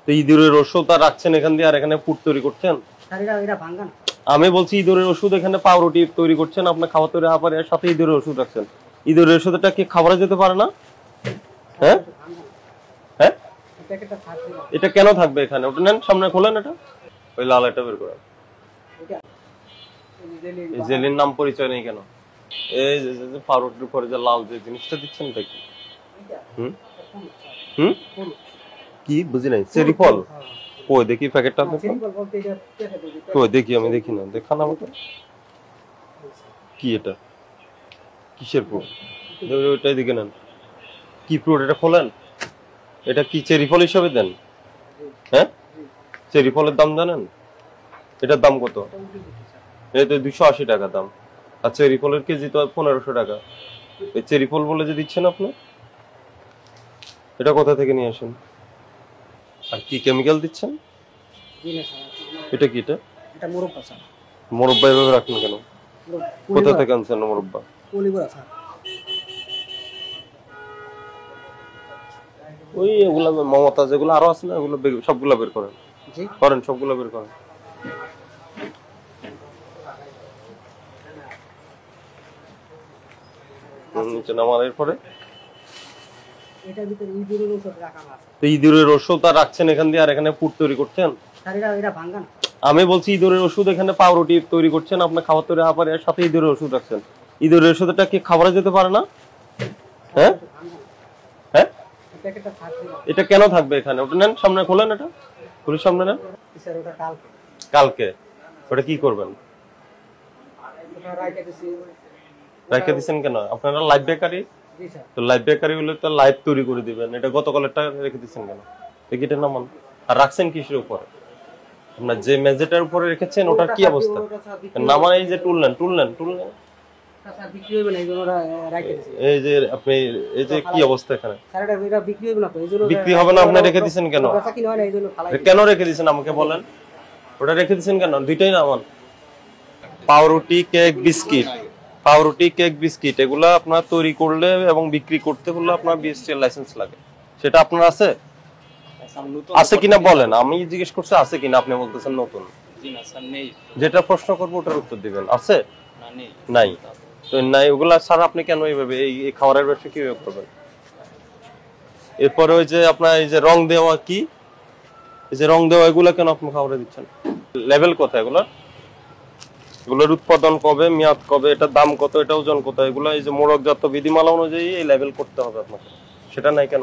তো ইঁদুরের ওষুধ রাখছেন এখান দিয়ে, আর এখানে পুট তৈরি করছেন। আমি বলছি ইঁদুরের ওষুধ এখানে পাউরুটি তৈরি করছেন, আপনার খাবার তৈরি হওয়ার পরে সাথে ইঁদুরের ওষুধ রাখছেন। ইঁদুরের ওষুধটা কি খাবারে যেতে পারে না? হ্যাঁ হ্যাঁ, এটা কেন থাকবে এখানে? ওটা নেন, সামনে খোলেন, এটা ওই লাল এটা বের করেন। এই জেলির নাম পরিচয় নেই কেন? এই যে পাউরুটির উপরে যে লাল যে জিনিসটা দিচ্ছেন এটা কি? হুম হুম, কি বুঝি নাই? চেরি ফল? কই দেখি প্যাকেটটা, কই দেখি, আমি দেখি না, দেখান আমাকে। কি এটা? কিসের ফ্রুট? ওইটাই দিকে নেন। কি ফ্রুট এটা? খোলেন। এটা কি চেরি ফল হিসাবে দেন? হ্যাঁ, চেরি ফলের দাম জানেন? এটার দাম কত? এটা 280 টাকা দাম। আর চেরি ফলের কেজি তো 1500 টাকা। এই চেরি ফল বলে যে দিচ্ছেন আপনি, এটা কোথা থেকে নিয়ে আসেন? আর কি কেমিক্যাল দিচ্ছেন? এটা কি? এটা মোরব্বা এভাবে রাখেন কেন? কোথা থেকে আনছেন মোরব্বা? ওই এগুলা মমতা যেগুলো আরো আছে না, ওগুলো সবগুলা বের করেন, করেন সবগুলা বের করেন। নিচে নামানোর পরে ইঁদুরের ওষুধ রাখছেন এখান দিয়ে, আর এখানে পুট তৈরি করছেন। আমি বলছি ইঁদুরের ওষুধ এখানে পাউরুটি তৈরি করছেন, আপনার খাবার তৈরি হওয়ার পরে সাথে ইঁদুরের ওষুধ রাখছেন। ইঁদুরের ওষুধটা কি খাবারে যেতে পারে না? হ্যাঁ হ্যাঁ, এটা কেন থাকবে এখানে? ওটা নেন, সামনে খোলেন, এটা পুলিশ সামনে নেন। কালকে ওটা কি করবেন? রাইখে দিচ্ছেন কেন? আপনারা লাইভ বেকারি, তো লাইভ বেকারি হলে তো লাইভ তৈরি করে দিবেন। এটা গতকালেরটা রেখে দিচ্ছেন কেন? এটা নামান। আর রাখছেন কিসের উপরে? আপনার যে মেজেটার উপরে রেখেছেন ওটার কি অবস্থা? নামান। এই যে টুললেন এই যে আপনি, এই যে কি অবস্থা এখানে? বিক্রি হবে না, আপনি রেখে দিচ্ছেন কেন? কেন রেখে দিচ্ছেন আমাকে বলেন। ওটা রেখে দিচ্ছেন কেন? দুইটাই নামান। পাউরুটি, কেক, বিস্কিট, পাউরুটি, কেক, বিস্কিট এগুলা আপনার তৈরি করলে এবং বিক্রি করতে হলে আপনার বিএসটি লাইসেন্স লাগে। সেটা আপনার আছে? আছে কিনা বলেন। আমি জিজ্ঞেস করছি আছে কিনা, আপনি বলতেছেন নতুন। যেটা প্রশ্ন করবো ওটার উত্তর দিবেন। আছে? নাই। তো নাই, ওগুলা ছাড়া আপনি কেন এইভাবে এই খাবারের ব্যবসা কিভাবে করবেন? এরপরে ওই যে আপনার এই যে রং দেওয়া, কি এই যে রং দেওয়া, এগুলা কেন আপনি খাবারে দিচ্ছেন? লেভেল কোথায় এগুলা? এগুলোর উৎপাদন কবে, মেয়াদ কবে, এটার দাম কত, এটা ওজন কত, এগুলো এই যে মোড়কজাত বিধিমালা অনুযায়ী এই লেভেল করতে হবে আপনাকে। সেটা নাই কেন?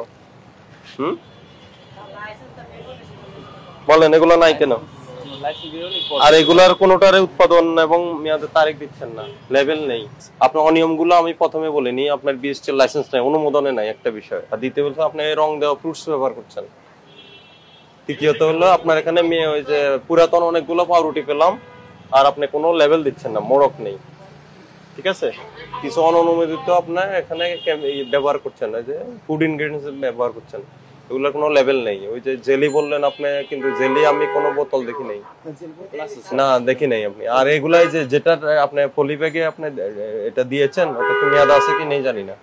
বলেন, এগুলো নাই কেন? আর এগুলার কোনোটার উৎপাদন এবং মেয়াদের তারিখ দিচ্ছেন না, লেভেল নেই। আপনার অনিয়মগুলো আমি প্রথমে বলিনি, আপনার বিএসটি লাইসেন্স নাই, অনুমোদনে নাই, একটা বিষয়। আর দ্বিতীয় বলতে আপনি রং দেওয়া ফ্রুটস ব্যবহার করছেন। তৃতীয়ত হলো আপনার এখানে ওই যে পুরাতন অনেকগুলো পাউরুটি পেলাম, আর আপনি কোনো লেভেল দিচ্ছেন না, মোড়ক নেই। ঠিক আছে, কিছু অননুমোদিত আপনার এখানে ব্যবহার করছেন, ওই যে ফুড ইনগ্রেডিয়েন্টস ব্যবহার করছেন, এগুলোর কোনো লেভেল নেই। ওই যে জেলি বললেন আপনি, কিন্তু জেলি আমি কোনো বোতল দেখি নাই, না দেখি নাই আপনি। আর এগুলাই যে যেটা আপনি পলি ব্যাগে আপনি এটা দিয়েছেন, ওটা কি মেয়াদ আছে কি নেই জানি না।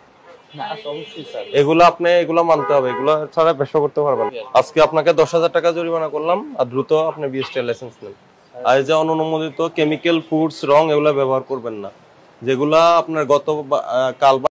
এগুলো আপনি এগুলো মানতে হবে, এগুলো ছাড়া ব্যবসা করতে পারবেন। আজকে আপনাকে 10,000 টাকা জরিমানা করলাম, আর দ্রুত আপনি বিএসটি লাইসেন্স নেন। আর যে অনুমোদিত কেমিক্যাল, ফুডস, রং এগুলো ব্যবহার করবেন না, যেগুলা আপনার কাল